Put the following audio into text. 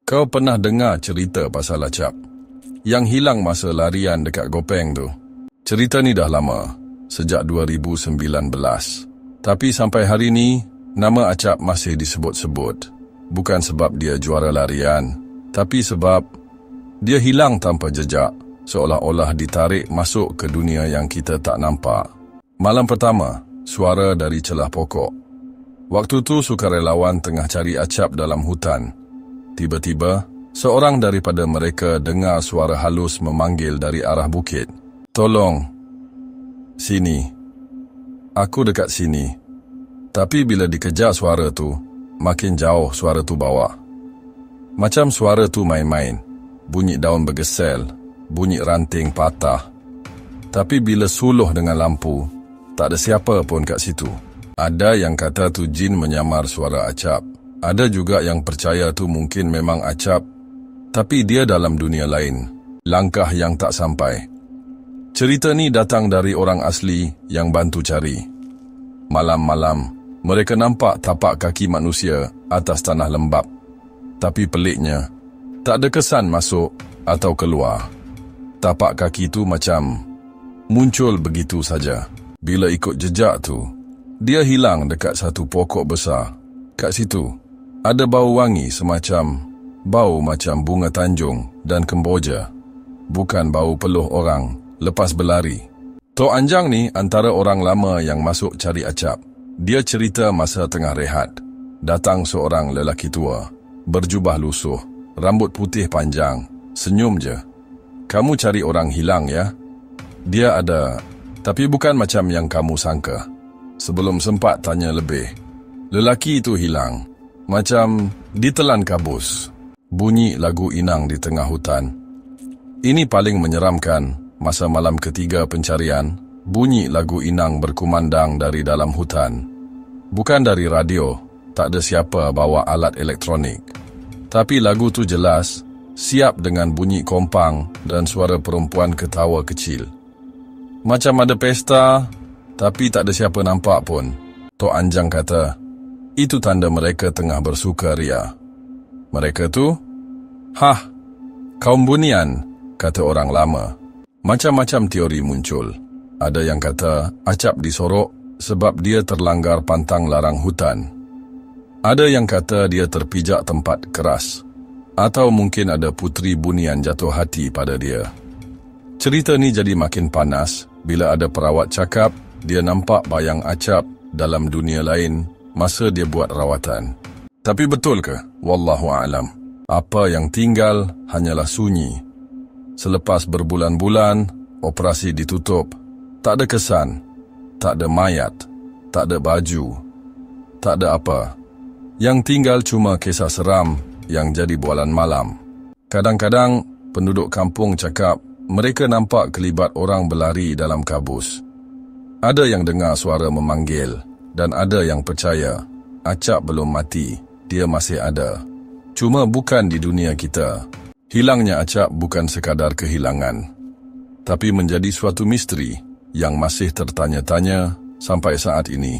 Kau pernah dengar cerita pasal Acap? Yang hilang masa larian dekat Gopeng tu. Cerita ni dah lama, sejak 2019. Tapi sampai hari ni, nama Acap masih disebut-sebut. Bukan sebab dia juara larian, tapi sebab dia hilang tanpa jejak, seolah-olah ditarik masuk ke dunia yang kita tak nampak. Malam pertama, suara dari celah pokok. Waktu tu sukarelawan tengah cari Acap dalam hutan. Tiba-tiba, seorang daripada mereka dengar suara halus memanggil dari arah bukit. "Tolong, sini. Aku dekat sini." Tapi bila dikejar suara tu, makin jauh suara tu bawa. Macam suara tu main-main. Bunyi daun bergesel, bunyi ranting patah. Tapi bila suluh dengan lampu, tak ada siapa pun kat situ. Ada yang kata tu jin menyamar suara Acap. Ada juga yang percaya tu mungkin memang Acap, tapi dia dalam dunia lain, langkah yang tak sampai. Cerita ni datang dari orang asli yang bantu cari. Malam-malam, mereka nampak tapak kaki manusia atas tanah lembap. Tapi peliknya, tak ada kesan masuk atau keluar. Tapak kaki tu macam muncul begitu saja. Bila ikut jejak tu, dia hilang dekat satu pokok besar. Kat situ, ada bau wangi bau macam bunga tanjung dan kemboja. Bukan bau peluh orang lepas berlari. Tok Anjang ni antara orang lama yang masuk cari Acap. Dia cerita masa tengah rehat. Datang seorang lelaki tua, berjubah lusuh, rambut putih panjang, senyum je. "Kamu cari orang hilang ya?" "Dia ada, tapi bukan macam yang kamu sangka." Sebelum sempat tanya lebih, lelaki itu hilang. Macam ditelan kabus. Bunyi lagu inang di tengah hutan. Ini paling menyeramkan. Masa malam ketiga pencarian, bunyi lagu inang berkumandang dari dalam hutan. Bukan dari radio, tak ada siapa bawa alat elektronik. Tapi lagu tu jelas, siap dengan bunyi kompang dan suara perempuan ketawa kecil. Macam ada pesta, tapi tak ada siapa nampak pun. Tok Anjang kata, itu tanda mereka tengah bersukaria. Mereka tu? "Hah, kaum bunian," kata orang lama. Macam-macam teori muncul. Ada yang kata Acap disorok sebab dia terlanggar pantang larang hutan. Ada yang kata dia terpijak tempat keras. Atau mungkin ada puteri bunian jatuh hati pada dia. Cerita ni jadi makin panas bila ada perawat cakap dia nampak bayang Acap dalam dunia lain masa dia buat rawatan. Tapi betul ke? Wallahu a'lam. Apa yang tinggal hanyalah sunyi. Selepas berbulan-bulan, operasi ditutup. Tak ada kesan, tak ada mayat, tak ada baju, tak ada apa. Yang tinggal cuma kisah seram yang jadi bualan malam. Kadang-kadang, penduduk kampung cakap mereka nampak kelibat orang berlari dalam kabus. Ada yang dengar suara memanggil dan ada yang percaya Acap belum mati, dia masih ada. Cuma bukan di dunia kita. Hilangnya Acap bukan sekadar kehilangan, tapi menjadi suatu misteri yang masih tertanya-tanya sampai saat ini.